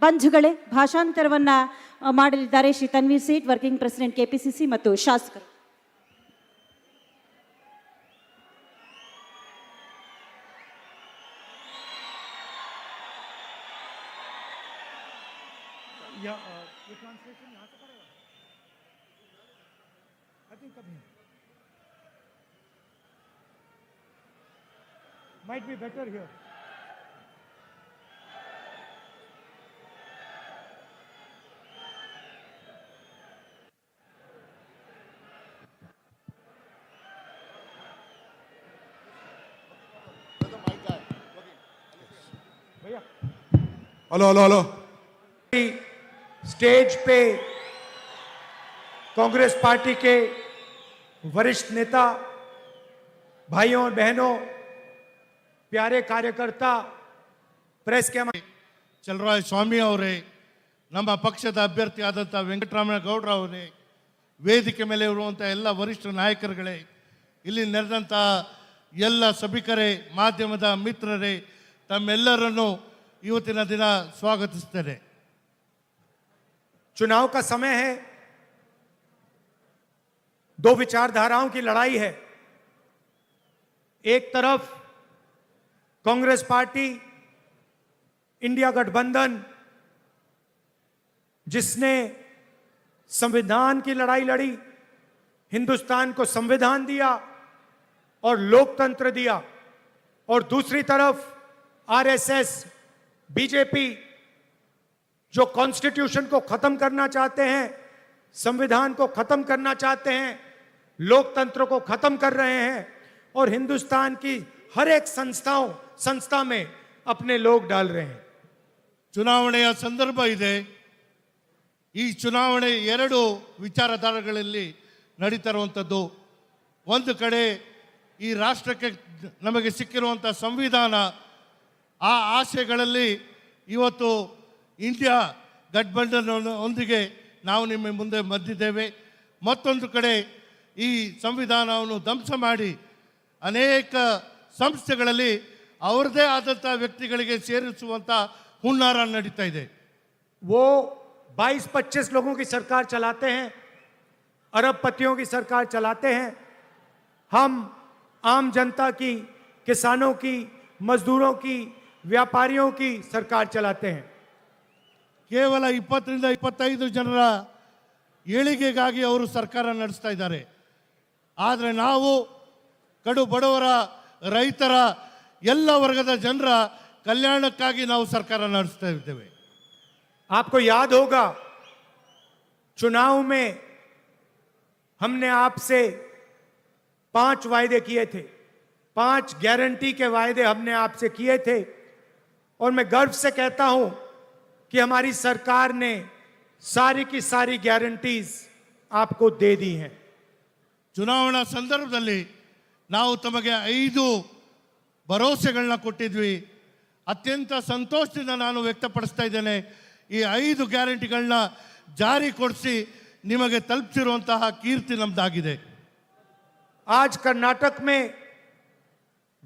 ಬಂಧುಗಳೇ, ಭಾಷಾಂತರವನ್ನ ಮಾಡಲಿದ್ದಾರೆ Shri Tanveer Sait, working president KPCC ಮತ್ತು ಶಾಸಕರು. ये ट्रांसलेशन यहाँ से करेगा? I think कभी might be better here. भैया हेलो हेलो हेलो स्टेज पे कांग्रेस पार्टी के वरिष्ठ नेता, भाइयों और बहनों, प्यारे कार्यकर्ता, प्रेस के ಚಲರಾಯ ಸ್ವಾಮಿ ಅವರೇ, ನಮ್ಮ ಪಕ್ಷದ ಅಭ್ಯರ್ಥಿ ಆದಂಥ ವೆಂಕಟರಾಮನಗೌಡರ ಅವರೇ, ವೇದಿಕೆ ಮೇಲೆ ಇರುವಂಥ ಎಲ್ಲ ವರಿಷ್ಠ ನಾಯಕರುಗಳೇ, ಇಲ್ಲಿ ನೆರೆದಂಥ ಎಲ್ಲ ಸಭಿಕರೇ, ಮಾಧ್ಯಮದ ಮಿತ್ರರೇ, ತಮ್ಮೆಲ್ಲರನ್ನು ಇವತ್ತಿನ ದಿನ ಸ್ವಾಗತಿಸ್ತೇನೆ. चुनाव का समय है, दो विचारधाराओं की लड़ाई है. एक तरफ कांग्रेस पार्टी, इंडिया गठबंधन, जिसने संविधान की लड़ाई लड़ी, हिंदुस्तान को संविधान दिया और लोकतंत्र दिया, और दूसरी तरफ आरएसएस, बीजेपी, जो कॉन्स्टिट्यूशन को खत्म करना चाहते हैं, संविधान को खत्म करना चाहते हैं, लोकतंत्र को खत्म कर रहे हैं और हिंदुस्तान की हर एक संस्था में अपने लोग डाल रहे हैं. ಚುನಾವಣೆಯ ಸಂದರ್ಭ ಇದೆ. ಈ ಚುನಾವಣೆ ಎರಡು ವಿಚಾರಧಾರೆಗಳಲ್ಲಿ ನಡೀತಾ ಇರುವಂಥದ್ದು. ಒಂದು ಕಡೆ ಈ ರಾಷ್ಟ್ರಕ್ಕೆ ನಮಗೆ ಸಿಕ್ಕಿರುವಂಥ ಸಂವಿಧಾನ, ಆ ಆಶಯಗಳಲ್ಲಿ ಇವತ್ತು ಇಂಡಿಯಾ ಗಠಬಂಧನ್ ಒಂದಿಗೆ ನಾವು ನಿಮ್ಮ ಮುಂದೆ ಬಂದಿದ್ದೇವೆ. ಮತ್ತೊಂದು ಕಡೆ ಈ ಸಂವಿಧಾನವನ್ನು ಧ್ವಂಸ ಮಾಡಿ ಅನೇಕ ಸಂಸ್ಥೆಗಳಲ್ಲಿ ಅವರದೇ ಆದಂಥ ವ್ಯಕ್ತಿಗಳಿಗೆ ಸೇರಿಸುವಂಥ ಹುನ್ನಾರ ನಡೀತಾ ಇದೆ. वो 22-25 लोगों की सरकार चलाते हैं, अरबपतियों की सरकार चलाते हैं. हम आम जनता की, किसानों की, मजदूरों की, व्यापारियों की सरकार चलाते हैं. ಕೇವಲ 20ರಿಂದ 25 ಜನರ ಏಳಿಗೆಗಾಗಿ ಅವರು ಸರ್ಕಾರ ನಡೆಸ್ತಾ ಇದ್ದಾರೆ. ಆದರೆ ನಾವು ಕಡು ಬಡವರ, ರೈತರ, ಎಲ್ಲ ವರ್ಗದ ಜನರ ಕಲ್ಯಾಣಕ್ಕಾಗಿ ನಾವು ಸರ್ಕಾರ ನಡೆಸ್ತಾ ಇದ್ದೇವೆ. आपको याद होगा, चुनाव में हमने आपसे 5 वायदे किए थे, 5 गारंटी के वायदे हमने आपसे किए थे, और मैं गर्व से कहता हूं कि हमारी सरकार ने सारी की सारी गारंटीज आपको दे दी हैं. ಚುನಾವಣಾ ಸಂದರ್ಭದಲ್ಲಿ ನಾವು ತಮಗೆ 5 ಭರವಸೆಗಳನ್ನ ಕೊಟ್ಟಿದ್ವಿ. ಅತ್ಯಂತ ಸಂತೋಷದಿಂದ ನಾನು ವ್ಯಕ್ತಪಡಿಸ್ತಾ ಇದ್ದೇನೆ. ಈ 5 ಗ್ಯಾರಂಟಿಗಳನ್ನ ಜಾರಿಗೊಳಿಸಿ ನಿಮಗೆ ತಲುಪಿಸಿರುವಂತಹ ಕೀರ್ತಿ ನಮ್ದಾಗಿದೆ. आज कर्नाटक में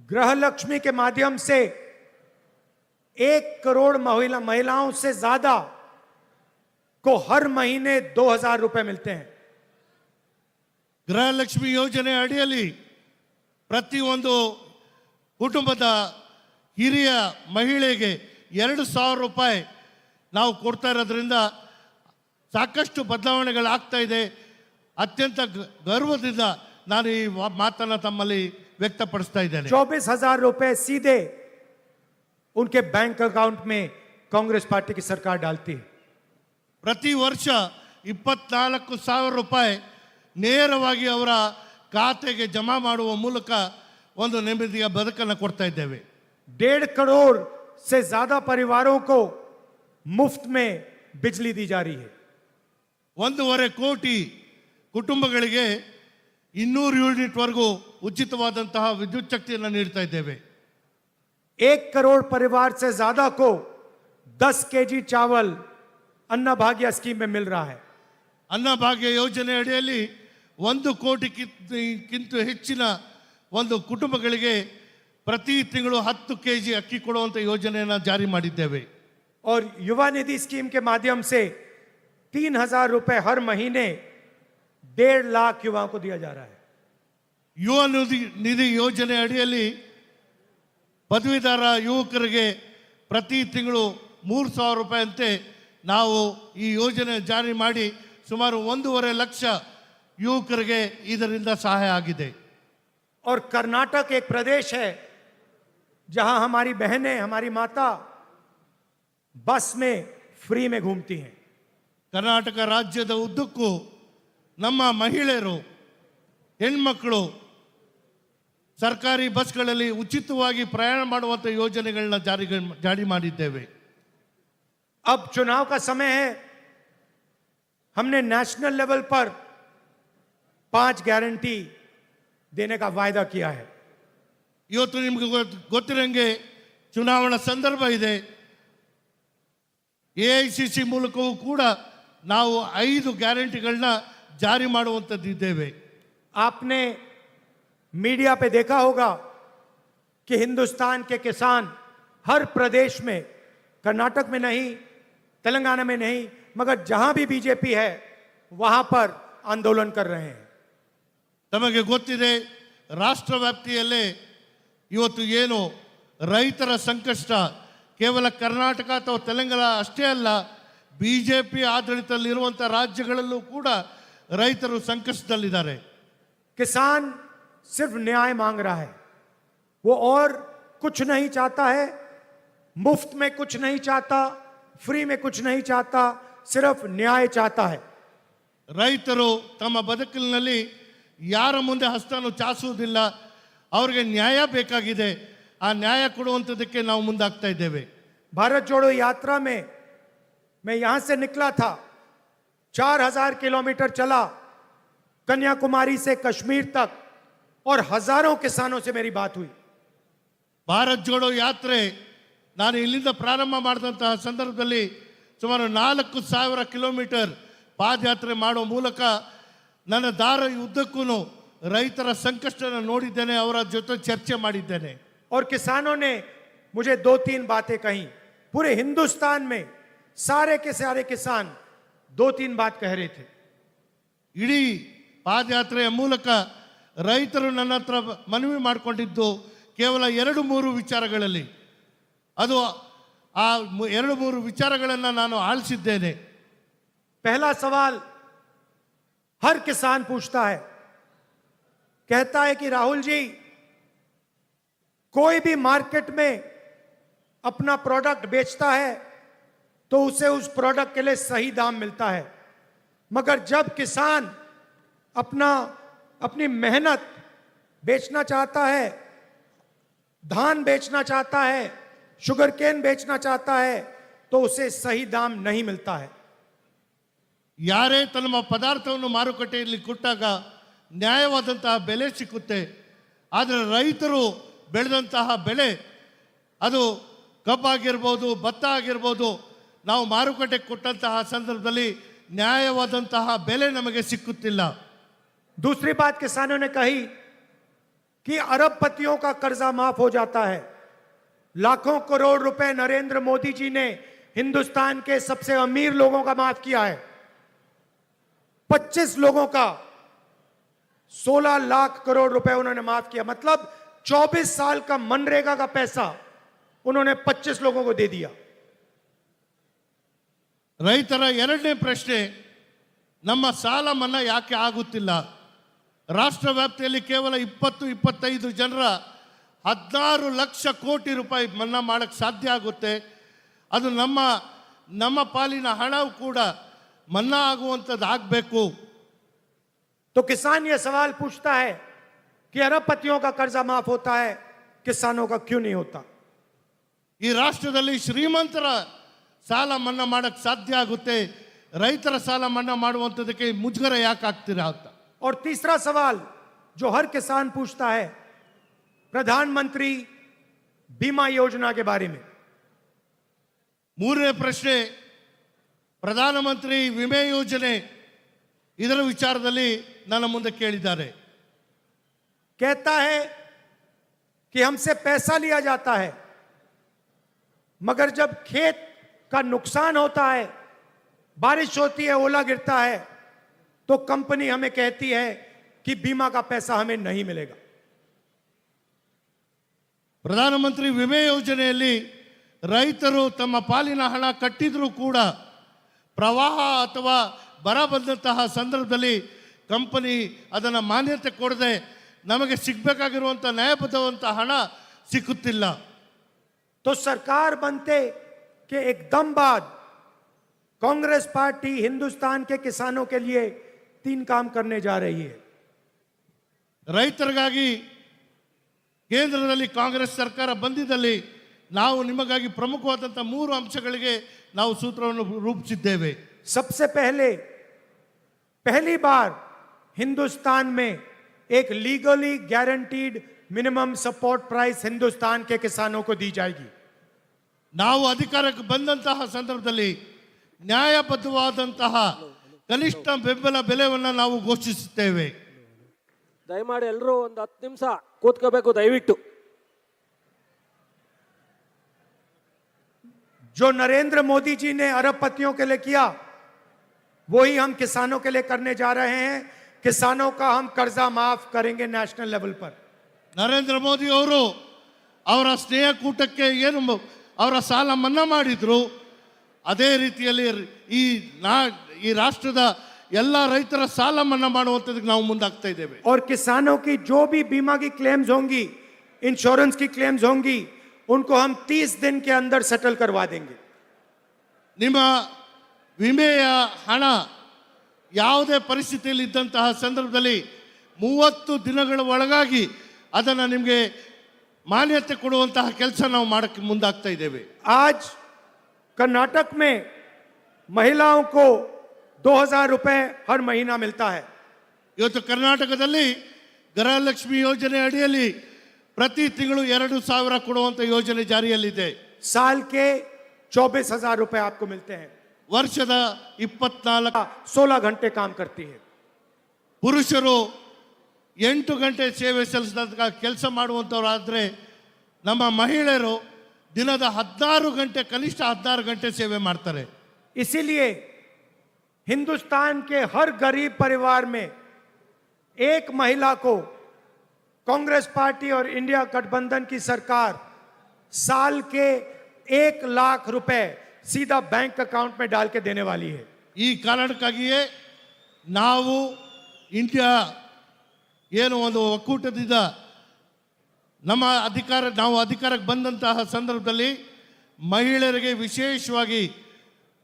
गृहलक्ष्मी के माध्यम से 1 करोड़ महिलाओं से ज्यादा को हर महीने 2000 रुपए मिलते हैं. ಗೃಹಲಕ್ಷ್ಮಿ ಯೋಜನೆ ಅಡಿಯಲ್ಲಿ ಪ್ರತಿಯೊಂದು ಕುಟುಂಬದ ಹಿರಿಯ ಮಹಿಳೆಗೆ 2000 ರೂಪಾಯಿ ನಾವು ಕೊಡ್ತಾ ಇರೋದ್ರಿಂದ ಸಾಕಷ್ಟು ಬದಲಾವಣೆಗಳಾಗ್ತಾ ಇದೆ. ಅತ್ಯಂತ ಗರ್ವದಿಂದ ನಾನು ಈ ಮಾತನ್ನು ತಮ್ಮಲ್ಲಿ ವ್ಯಕ್ತಪಡಿಸ್ತಾ ಇದ್ದೇನೆ. 24,000 रुपए सीधे उनके बैंक अकाउंट में कांग्रेस पार्टी की सरकार डालती है. ಪ್ರತಿ ವರ್ಷ 24,000 ರೂಪಾಯಿ ನೇರವಾಗಿ ಅವರ ಖಾತೆಗೆ ಜಮಾ ಮಾಡುವ ಮೂಲಕ ಒಂದು ನೆಮ್ಮದಿಯ ಬದುಕನ್ನು ಕೊಡ್ತಾ ಇದ್ದೇವೆ. 1.5 करोड़ से ज्यादा परिवारों को मुफ्त में बिजली दी जा रही है. 1.5 ಕೋಟಿ ಕುಟುಂಬಗಳಿಗೆ 200 ಯೂನಿಟ್ ವರೆಗೂ ಉಚಿತವಾದಂತಹ ವಿದ್ಯುತ್ ಶಕ್ತಿಯನ್ನು ನೀಡ್ತಾ ಇದ್ದೇವೆ. 1 करोड़ परिवार से ज्यादा को 10 केजी चावल अन्नभाग्य स्कीम में मिल रहा है. ಅನ್ನಭಾಗ್ಯ ಯೋಜನೆ ಅಡಿಯಲ್ಲಿ 1 ಕೋಟಿಗಿಂತ ಹೆಚ್ಚಿನ ಒಂದು ಕುಟುಂಬಗಳಿಗೆ ಪ್ರತಿ ತಿಂಗಳು 10 ಕೆಜಿ ಅಕ್ಕಿ ಕೊಡುವಂಥ ಯೋಜನೆಯನ್ನು ಜಾರಿ ಮಾಡಿದ್ದೇವೆ. और युवा निधि स्कीम के माध्यम से 3,000 रुपए हर महीने 1.5 लाख युवाओं को दिया जा रहा है। ಯುವ ನಿಧಿ ಯೋಜನೆ ಅಡಿಯಲ್ಲಿ ಪದವೀಧರ ಯುವಕರಿಗೆ ಪ್ರತಿ ತಿಂಗಳು 3,000 ರೂಪಾಯಿಯಂತೆ ನಾವು ಈ ಯೋಜನೆ ಜಾರಿ ಮಾಡಿ ಸುಮಾರು 1.5 ಲಕ್ಷ ಯುವಕರಿಗೆ ಇದರಿಂದ ಸಹಾಯ ಆಗಿದೆ। और कर्नाटक एक प्रदेश है जहां हमारी बहनें, हमारी माता बस में फ्री में घूमती हैं। ಕರ್ನಾಟಕ ರಾಜ್ಯದ ಉದ್ದಕ್ಕೂ ನಮ್ಮ ಮಹಿಳೆಯರು, ಹೆಣ್ಮಕ್ಕಳು ಸರ್ಕಾರಿ ಬಸ್ಗಳಲ್ಲಿ ಉಚಿತವಾಗಿ ಪ್ರಯಾಣ ಮಾಡುವಂಥ ಯೋಜನೆಗಳನ್ನ ಜಾರಿ ಮಾಡಿದ್ದೇವೆ। अब चुनाव का समय है, हमने नेशनल लेवल पर 5 गारंटी देने का वायदा किया है। ಇವತ್ತು ನಿಮಗೆ ಗೊತ್ತಿರಂಗೆ ಚುನಾವಣಾ ಸಂದರ್ಭ ಇದೆ। AICC ಮೂಲಕವೂ ಕೂಡ ನಾವು 5 ಗ್ಯಾರಂಟಿಗಳನ್ನ ಜಾರಿ ಮಾಡುವಂಥದ್ದಿದ್ದೇವೆ। आपने मीडिया पे देखा होगा कि हिंदुस्तान के किसान हर प्रदेश में, कर्नाटक में नहीं, तेलंगाना में नहीं, मगर जहां भी बीजेपी है वहां पर आंदोलन कर रहे हैं। ತಮಗೆ ಗೊತ್ತಿದೆ, ರಾಷ್ಟ್ರ ವ್ಯಾಪ್ತಿಯಲ್ಲೇ ಇವತ್ತು ಏನು ರೈತರ ಸಂಕಷ್ಟ ಕೇವಲ ಕರ್ನಾಟಕ ಅಥವಾ ತೆಲಂಗಾಣ ಅಷ್ಟೇ ಅಲ್ಲ, ಬಿಜೆಪಿ ಆಡಳಿತದಲ್ಲಿರುವಂಥ ರಾಜ್ಯಗಳಲ್ಲೂ ಕೂಡ ರೈತರು ಸಂಕಷ್ಟದಲ್ಲಿದ್ದಾರೆ। किसान सिर्फ न्याय मांग रहा है, वो और कुछ नहीं चाहता है, मुफ्त में कुछ नहीं चाहता, फ्री में कुछ नहीं चाहता, सिर्फ न्याय चाहता है। ರೈತರು ತಮ್ಮ ಬದುಕಿನಲ್ಲಿ ಯಾರ ಮುಂದೆ ಹಸ್ತನು ಚಾಚುವುದಿಲ್ಲ, ಅವರಿಗೆ ನ್ಯಾಯ ಬೇಕಾಗಿದೆ, ಆ ನ್ಯಾಯ ಕೊಡುವಂಥದ್ದಕ್ಕೆ ನಾವು ಮುಂದಾಗ್ತಾ ಇದ್ದೇವೆ। भारत जोड़ो यात्रा में मैं यहां से निकला था, 4,000 किलोमीटर चला कन्याकुमारी से कश्मीर तक, और हजारों किसानों से मेरी बात हुई। ಭಾರತ್ ಜೋಡೋ ಯಾತ್ರೆ ನಾನು ಇಲ್ಲಿಂದ ಪ್ರಾರಂಭ ಮಾಡಿದಂತಹ ಸಂದರ್ಭದಲ್ಲಿ ಸುಮಾರು 4,000 ಕಿಲೋಮೀಟರ್ ಪಾದಯಾತ್ರೆ ಮಾಡೋ ಮೂಲಕ ನನ್ನ ದಾರಿ ಉದ್ದಕ್ಕೂ ರೈತರ ಸಂಕಷ್ಟನ ನೋಡಿದ್ದೇನೆ, ಅವರ ಜೊತೆ ಚರ್ಚೆ ಮಾಡಿದ್ದೇನೆ। और किसानों ने मुझे 2-3 बातें कही। पूरे हिंदुस्तान में सारे के सारे किसान 2-3 बात कह रहे थे। ಇಡೀ ಪಾದಯಾತ್ರೆಯ ಮೂಲಕ ರೈತರು ನನ್ನ ಹತ್ರ ಮನವಿ ಮಾಡಿಕೊಂಡಿದ್ದು ಕೇವಲ 2-3 ವಿಚಾರಗಳಲ್ಲಿ, ಅದು ಆ 2-3 ವಿಚಾರಗಳನ್ನು ನಾನು ಆಲಿಸಿದ್ದೇನೆ। पहला सवाल हर किसान पूछता है, कहता है कि राहुल जी, कोई भी मार्केट में अपना प्रोडक्ट बेचता है तो उसे उस प्रोडक्ट के लिए सही दाम मिलता है, मगर जब किसान अपनी मेहनत बेचना चाहता है, धान बेचना चाहता है, शुगर केन बेचना चाहता है, तो उसे सही दाम नहीं मिलता है। ಯಾರೇ ತಮ್ಮ ಪದಾರ್ಥವನ್ನು ಮಾರುಕಟ್ಟೆಯಲ್ಲಿ ಕೊಟ್ಟಾಗ ನ್ಯಾಯವಾದಂತಹ ಬೆಲೆ ಸಿಕ್ಕುತ್ತೆ, ಆದರೆ ರೈತರು ಬೆಳೆದಂತಹ ಬೆಳೆ, ಅದು ಕಬ್ಬಾಗಿರ್ಬೋದು, ಭತ್ತ ಆಗಿರ್ಬೋದು, ನಾವು ಮಾರುಕಟ್ಟೆಗೆ ಕೊಟ್ಟಂತಹ ಸಂದರ್ಭದಲ್ಲಿ ನ್ಯಾಯವಾದಂತಹ ಬೆಲೆ ನಮಗೆ ಸಿಕ್ಕುತ್ತಿಲ್ಲ। दूसरी बात किसानों ने कही कि अरबपतियों का कर्जा माफ हो जाता है। लाखों करोड़ रुपए नरेंद्र मोदी जी ने हिंदुस्तान के सबसे अमीर लोगों का माफ किया है। 25 लोगों का 16 लाख करोड़ रुपए उन्होंने माफ किया, मतलब 24 साल का मनरेगा का पैसा उन्होंने 25 लोगों को दे दिया। ರೈತರ ಎರಡನೇ ಪ್ರಶ್ನೆ, ನಮ್ಮ ಸಾಲ ಮನ್ನಾ ಯಾಕೆ ಆಗುತ್ತಿಲ್ಲ? ರಾಷ್ಟ್ರ ವ್ಯಾಪ್ತಿಯಲ್ಲಿ ಕೇವಲ 20-25 ಜನರ 16 ಲಕ್ಷ ಕೋಟಿ ರೂಪಾಯಿ ಮನ್ನಾ ಮಾಡಕ್ಕೆ ಸಾಧ್ಯ ಆಗುತ್ತೆ, ಅದು ನಮ್ಮ ಪಾಲಿನ ಹಣವು ಕೂಡ ಮನ್ನಾ ಆಗುವಂಥದ್ದು ಆಗಬೇಕು। तो किसान ये सवाल पूछता है कि अरबपतियों का कर्जा माफ होता है, किसानों का क्यों नहीं होता? ಈ ರಾಷ್ಟ್ರದಲ್ಲಿ ಶ್ರೀಮಂತರ ಸಾಲ ಮನ್ನಾ ಮಾಡಕ್ಕೆ ಸಾಧ್ಯ ಆಗುತ್ತೆ, ರೈತರ ಸಾಲ ಮನ್ನಾ ಮಾಡುವಂಥದ್ದಕ್ಕೆ ಮುಜುಗರ ಯಾಕೆ ಆಗ್ತೀರಾ ಅಂತ। और तीसरा सवाल जो हर किसान पूछता है, प्रधानमंत्री बीमा योजना के बारे में। ಮೂರನೇ ಪ್ರಶ್ನೆ, ಪ್ರಧಾನಮಂತ್ರಿ ವಿಮೆ ಯೋಜನೆ, ಇದರ ವಿಚಾರದಲ್ಲಿ ನನ್ನ ಮುಂದೆ ಕೇಳಿದ್ದಾರೆ। कहता है कि हमसे पैसा लिया जाता है, मगर जब खेत का नुकसान होता है, बारिश होती है, ओला गिरता है, तो कंपनी हमें कहती है कि बीमा का पैसा हमें नहीं मिलेगा। ಪ್ರಧಾನಮಂತ್ರಿ ವಿಮೆ ಯೋಜನೆಯಲ್ಲಿ ರೈತರು ತಮ್ಮ ಪಾಲಿನ ಹಣ ಕಟ್ಟಿದ್ರೂ ಕೂಡ ಪ್ರವಾಹ ಅಥವಾ ಬರ ಬಂದಂತಹ ಸಂದರ್ಭದಲ್ಲಿ ಕಂಪನಿ ಅದನ್ನು ಮಾನ್ಯತೆ ಕೊಡದೆ ನಮಗೆ ಸಿಗಬೇಕಾಗಿರುವಂಥ ನ್ಯಾಯಬದ್ಧವಂಥ ಹಣ ಸಿಕ್ಕುತ್ತಿಲ್ಲ. तो सरकार बनते के एकदम बाद कांग्रेस पार्टी हिंदुस्तान के किसानों के लिए 3 काम करने जा रही है। ರೈತರಿಗಾಗಿ ಕೇಂದ್ರದಲ್ಲಿ ಕಾಂಗ್ರೆಸ್ ಸರ್ಕಾರ ಬಂದಿದ್ದಲ್ಲಿ ನಾವು ನಿಮಗಾಗಿ ಪ್ರಮುಖವಾದಂಥ 3 ಅಂಶಗಳಿಗೆ ನಾವು ಸೂತ್ರವನ್ನು ರೂಪಿಸಿದ್ದೇವೆ. सबसे पहली बार हिंदुस्तान में एक legally guaranteed minimum support price Hindustan के किसानों को दी जाएगी। ನಾವು ಅಧಿಕಾರಕ್ಕೆ ಬಂದಂತಹ ಸಂದರ್ಭದಲ್ಲಿ ನ್ಯಾಯಬದ್ಧವಾದಂತಹ ಕನಿಷ್ಠ ಬೆಂಬಲ ಬೆಲೆಯನ್ನು ನಾವು ಘೋಷಿಸುತ್ತೇವೆ. ದಯಮಾಡಿ ಎಲ್ಲರೂ ಒಂದು 10 ನಿಮಿಷ ಕೂತ್ಕೋಬೇಕು ದಯವಿಟ್ಟು. जो नरेंद्र मोदी जी ने अरबपतियों के लिए किया वही हम किसानों के लिए करने जा रहे हैं। किसानों का हम कर्जा माफ करेंगे नेशनल लेवल पर। ನರೇಂದ್ರ ಮೋದಿ ಅವರು ಅವರ ಸ್ನೇಹಕೂಟಕ್ಕೆ ಏನು ಅವರ ಸಾಲ ಮನ್ನಾ ಮಾಡಿದ್ರು, ಅದೇ ರೀತಿಯಲ್ಲಿ ಈ ರಾಷ್ಟ್ರದ ಎಲ್ಲ ರೈತರ ಸಾಲ ಮನ್ನಾ ಮಾಡುವಂಥದ್ದಕ್ಕೆ ನಾವು ಮುಂದಾಗ್ತಾ ಇದ್ದೇವೆ. और किसानों की जो भी बीमा की क्लेम्स होंगी, इंश्योरेंस की क्लेम्स होंगी, उनको हम 30 दिन के अंदर सेटल करवा देंगे। ನಿಮ್ಮ ವಿಮೆಯ ಹಣ ಯಾವುದೇ ಪರಿಸ್ಥಿತಿಯಲ್ಲಿ ಇದ್ದಂತಹ ಸಂದರ್ಭದಲ್ಲಿ 30 ದಿನಗಳ ಒಳಗಾಗಿ ಅದನ್ನು ನಿಮಗೆ ಮಾನ್ಯತೆ ಕೊಡುವಂತಹ ಕೆಲಸ ನಾವು ಮಾಡಕ್ಕೆ ಮುಂದಾಗ್ತಾ ಇದ್ದೇವೆ. आज कर्नाटक में महिलाओं को 2000 रुपए हर महीना मिलता है। ಇವತ್ತು ಕರ್ನಾಟಕದಲ್ಲಿ ಗೃಹಲಕ್ಷ್ಮಿ ಯೋಜನೆ ಅಡಿಯಲ್ಲಿ ಪ್ರತಿ ತಿಂಗಳು 2000 ಕೊಡುವಂಥ ಯೋಜನೆ ಜಾರಿಯಲ್ಲಿದೆ. साल के 24,000 रुपए आपको मिलते हैं। ವರ್ಷದ 24 16 घंटे काम करती है। ಪುರುಷರು 8 ಗಂಟೆ ಸೇವೆ ಸಲ್ಲಿಸಿದ ಕೆಲಸ ಮಾಡುವಂಥವ್ರಾದರೆ ನಮ್ಮ ಮಹಿಳೆಯರು ದಿನದ 16 ಗಂಟೆ, ಕನಿಷ್ಠ 16 ಗಂಟೆ ಸೇವೆ ಮಾಡ್ತಾರೆ. इसीलिए हिंदुस्तान के हर गरीब परिवार में एक महिला को कांग्रेस पार्टी और इंडिया गठबंधन की सरकार साल के 1 लाख रुपए सीधा बैंक अकाउंट में डाल के देने वाली है। ಈ ಕಾರಣಕ್ಕಾಗಿಯೇ ನಾವು ಇಂಡಿಯಾ ಏನು ಒಂದು ಒಕ್ಕೂಟದಿಂದ ನಾವು ಅಧಿಕಾರಕ್ಕೆ ಬಂದಂತಹ ಸಂದರ್ಭದಲ್ಲಿ ಮಹಿಳೆಯರಿಗೆ ವಿಶೇಷವಾಗಿ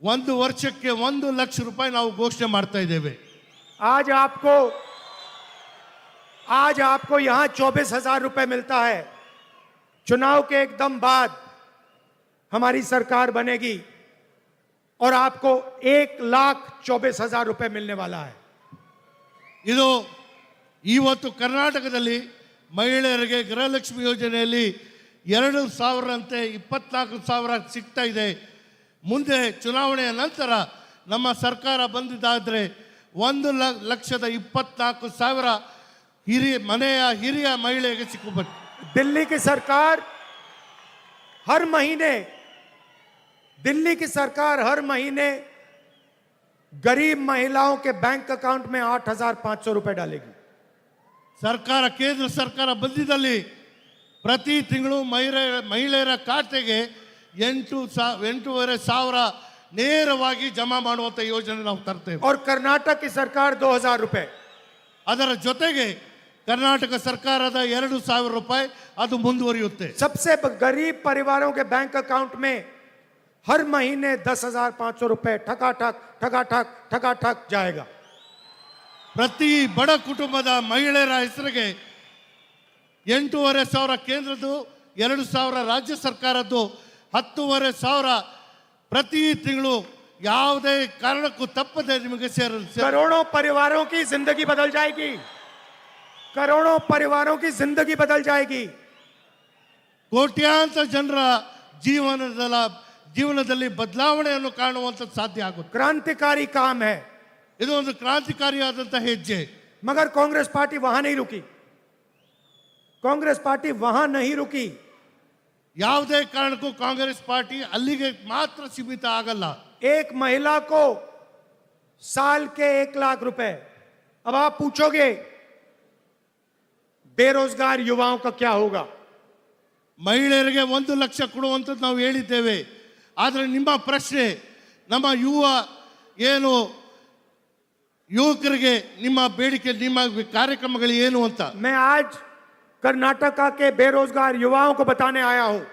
1 ವರ್ಷಕ್ಕೆ 1 ಲಕ್ಷ ರೂಪಾಯಿ ನಾವು ಘೋಷಣೆ ಮಾಡ್ತಾ ಇದ್ದೇವೆ. आज आपको यहां 24,000 रुपए मिलता है। चुनाव के एकदम बाद हमारी सरकार बनेगी और आपको 1,24,000 रुपए मिलने वाला है। ಇದು ಇವತ್ತು ಕರ್ನಾಟಕದಲ್ಲಿ ಮಹಿಳೆಯರಿಗೆ ಗೃಹಲಕ್ಷ್ಮಿ ಯೋಜನೆಯಲ್ಲಿ 2,000 ಅಂತೆ 24,000 ಸಿಗ್ತಾ ಇದೆ. ಮುಂದೆ ಚುನಾವಣೆಯ ನಂತರ ನಮ್ಮ ಸರ್ಕಾರ ಬಂದಿದ್ದಾದರೆ 1,24,000 ಹಿರಿಯ ಮಹಿಳೆಗೆ ಸಿಕ್ಕಬೇಕು. दिल्ली की सरकार हर महीने गरीब महिलाओं के बैंक अकाउंट में 8,500 रुपए डालेगी। ಕೇಂದ್ರ ಸರ್ಕಾರ ಬಂದಿದ್ದಲ್ಲಿ ಪ್ರತಿ ತಿಂಗಳು ಮಹಿಳೆಯರ ಖಾತೆಗೆ 8,500 ನೇರವಾಗಿ ಜಮಾ ಮಾಡುವಂಥ ಯೋಜನೆ ನಾವು ತರ್ತೇವೆ. और कर्नाटक की सरकार 2,000 रुपए। ಅದರ ಜೊತೆಗೆ ಕರ್ನಾಟಕ ಸರ್ಕಾರದ 2,000 ರೂಪಾಯಿ ಅದು ಮುಂದುವರಿಯುತ್ತೆ. सबसे गरीब परिवारों के बैंक अकाउंट में हर महीने 10,500 रुपए ठकाठक जाएगा। ಪ್ರತಿ ಬಡ ಕುಟುಂಬದ ಮಹಿಳೆಯರ ಹೆಸರಿಗೆ 8,500 ಕೇಂದ್ರದ್ದು, 2,000 ರಾಜ್ಯ ಸರ್ಕಾರದ್ದು, 10,500 ಪ್ರತಿ ತಿಂಗಳು ಯಾವುದೇ ಕಾರಣಕ್ಕೂ ತಪ್ಪದೆ ನಿಮಗೆ करोड़ों परिवारों की जिंदगी बदल जाएगी। करोड़ों परिवारों की जिंदगी बदल जाएगी। ಕೋಟ್ಯಾಂತರ ಜನರ ಜೀವನದಲ್ಲಿ ಬದಲಾವಣೆಯನ್ನು ಕಾಣುವಂಥದ್ದು ಸಾಧ್ಯ ಆಗುತ್ತೆ. क्रांतिकारी काम है। ಇದು ಒಂದು ಕ್ರಾಂತಿಕಾರಿಯಾದಂಥ ಹೆಜ್ಜೆ. मगर कांग्रेस पार्टी वहां नहीं रुकी। कांग्रेस पार्टी वहां नहीं रुकी। ಯಾವುದೇ ಕಾರಣಕ್ಕೂ ಕಾಂಗ್ರೆಸ್ ಪಾರ್ಟಿ ಅಲ್ಲಿಗೆ ಮಾತ್ರ ಸೀಮಿತ ಆಗಲ್ಲ. एक महिला को साल के 1 लाख रुपए. अब आप पूछोगे बेरोजगार युवाओं का क्या होगा? ಮಹಿಳೆಯರಿಗೆ 1 ಲಕ್ಷ ಕೊಡುವಂಥದ್ದು ನಾವು ಹೇಳಿದ್ದೇವೆ. ಆದರೆ ನಿಮ್ಮ ಪ್ರಶ್ನೆ ನಮ್ಮ ಏನು ಯುವಕರಿಗೆ ನಿಮ್ಮ ಬೇಡಿಕೆ ನಿಮ್ಮ ಕಾರ್ಯಕ್ರಮಗಳು ಏನು ಅಂತ. मैं आज कर्नाटका के बेरोजगार युवाओं को बताने आया हूं.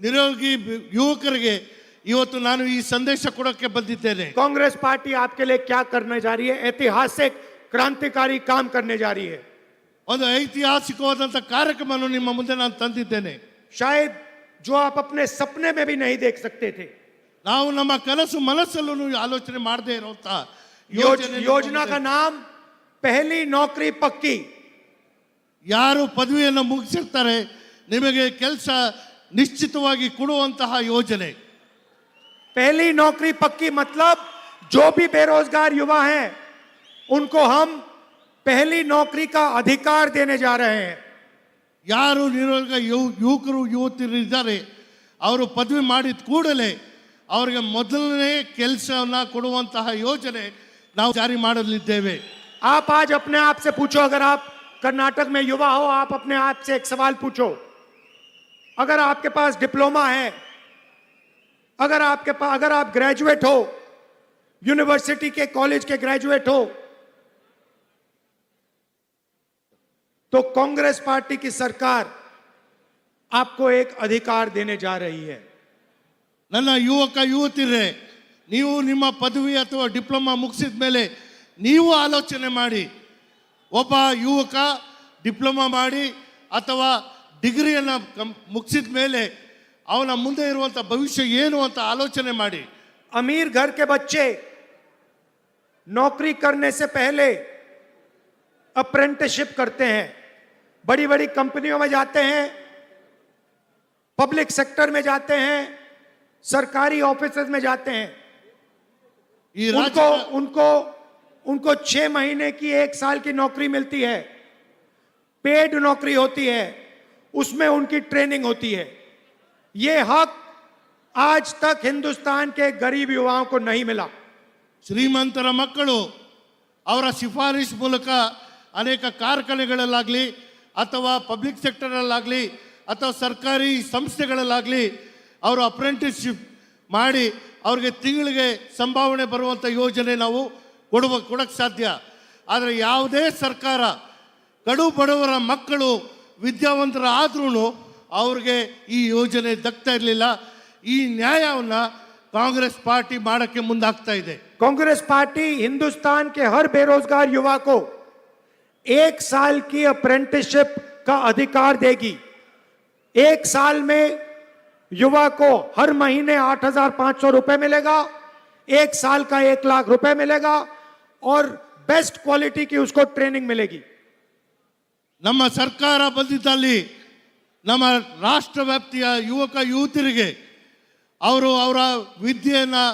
ನಿರುದ್ಯೋಗಿ ಯುವಕರಿಗೆ ಇವತ್ತು ನಾನು ಈ ಸಂದೇಶ ಕೊಡೋಕೆ ಬಂದಿದ್ದೇನೆ. कांग्रेस पार्टी आपके लिए क्या करने जा रही है? ऐतिहासिक क्रांतिकारी काम करने जा रही है. ಒಂದು ಐತಿಹಾಸಿಕವಾದಂಥ ಕಾರ್ಯಕ್ರಮವನ್ನು ನಿಮ್ಮ ಮುಂದೆ ನಾನು ತಂದಿದ್ದೇನೆ. शायद जो आप अपने सपने में भी नहीं देख सकते थे. ನಾವು ನಮ್ಮ ಕನಸು ಮನಸ್ಸಲ್ಲೂ ಆಲೋಚನೆ ಮಾಡದೇ ಇರುವಂತ योजना का नाम पहली नौकरी पक्की. ಯಾರು ಪದವಿಯನ್ನು ಮುಗಿಸಿರ್ತಾರೆ ನಿಮಗೆ ಕೆಲಸ ನಿಶ್ಚಿತವಾಗಿ ಕೊಡುವಂತಹ ಯೋಜನೆ. पहली नौकरी पक्की मतलब जो भी बेरोजगार युवा हैं उनको हम पहली नौकरी का अधिकार देने जा रहे हैं. ಯಾರು ನಿರುದ್ಯೋಗ ಯುವಕರು ಯುವತಿಯರು ಇದ್ದಾರೆ ಅವರು ಪದವಿ ಮಾಡಿದ ಕೂಡಲೇ ಅವರಿಗೆ ಮೊದಲನೇ ಕೆಲಸವನ್ನ ಕೊಡುವಂತಹ ಯೋಜನೆ ನಾವು ಜಾರಿ ಮಾಡಲಿದ್ದೇವೆ. आप आज अपने आप से पूछो, अगर आप कर्नाटक में युवा हो, आप अपने आप से एक सवाल पूछो. अगर आपके पास डिप्लोमा है, अगर आप ग्रेजुएट हो, यूनिवर्सिटी के कॉलेज के ग्रेजुएट हो, तो कांग्रेस पार्टी की सरकार आपको एक अधिकार देने जा रही है. ನನ್ನ ಯುವಕ ಯುವತಿಯರೇ, ನೀವು ನಿಮ್ಮ ಪದವಿ ಅಥವಾ ಡಿಪ್ಲೊಮಾ ಮುಗಿಸಿದ ಮೇಲೆ ನೀವು ಆಲೋಚನೆ ಮಾಡಿ. ಒಬ್ಬ ಯುವಕ ಡಿಪ್ಲೊಮಾ ಮಾಡಿ ಅಥವಾ ಡಿಗ್ರಿಯನ್ನು ಮುಗಿಸಿದ ಮೇಲೆ ಅವನ ಮುಂದೆ ಇರುವಂಥ ಭವಿಷ್ಯ ಏನು ಅಂತ ಆಲೋಚನೆ ಮಾಡಿ. अमीर घर के बच्चे नौकरी करने से पहले अप्रेंटिसशिप करते हैं, बड़ी बड़ी कंपनियों में जाते हैं, पब्लिक सेक्टर में जाते हैं, सरकारी ऑफिसेज में जाते हैं. ಈ उनको ರಾಜ್ಯ उनको उनको 6 महीने की 1 साल की नौकरी मिलती है, पेड नौकरी होती है, उसमें उनकी ट्रेनिंग होती है. ये हक आज तक हिंदुस्तान के गरीब युवाओं को नहीं मिला. ಶ್ರೀಮಂತರ ಮಕ್ಕಳು ಅವರ ಶಿಫಾರಸು ಮೂಲಕ ಅನೇಕ ಕಾರ್ಖಾನೆಗಳಲ್ಲಾಗಲಿ ಅಥವಾ ಪಬ್ಲಿಕ್ ಸೆಕ್ಟರಲ್ಲಾಗಲಿ ಅಥವಾ ಸರ್ಕಾರಿ ಸಂಸ್ಥೆಗಳಲ್ಲಾಗಲಿ ಅವರು ಅಪ್ರೆಂಟಿಸ್ಶಿಪ್ ಮಾಡಿ ಅವ್ರಿಗೆ ತಿಂಗಳಿಗೆ ಸಂಭಾವನೆ ಬರುವಂಥ ಯೋಜನೆ ನಾವು ಕೊಡಕ್ಕೆ ಸಾಧ್ಯ. ಆದರೆ ಯಾವುದೇ ಸರ್ಕಾರ ಕಡು ಬಡವರ ಮಕ್ಕಳು ವಿದ್ಯಾವಂತರ ಆದ್ರೂ ಅವ್ರಿಗೆ ಈ ಯೋಜನೆ ದಕ್ತಾ ಇರಲಿಲ್ಲ. ಈ ನ್ಯಾಯವನ್ನು ಕಾಂಗ್ರೆಸ್ ಪಾರ್ಟಿ ಮಾಡೋಕ್ಕೆ ಮುಂದಾಗ್ತಾ ಇದೆ. कांग्रेस पार्टी हिंदुस्तान के हर बेरोजगार युवा को 1 साल की अप्रेंटिसशिप का अधिकार देगी. 1 साल में युवा को हर महीने 8,500 रुपए मिलेगा, 1 साल का 1 लाख रुपए मिलेगा और बेस्ट क्वालिटी की उसको ट्रेनिंग मिलेगी. ನಮ್ಮ ಸರ್ಕಾರ ಬಂದಿದ್ದಲ್ಲಿ ನಮ್ಮ ರಾಷ್ಟ್ರ ವ್ಯಾಪ್ತಿಯ ಯುವಕ ಯುವತಿಯರಿಗೆ ಅವರು ಅವರ ವಿದ್ಯೆಯನ್ನು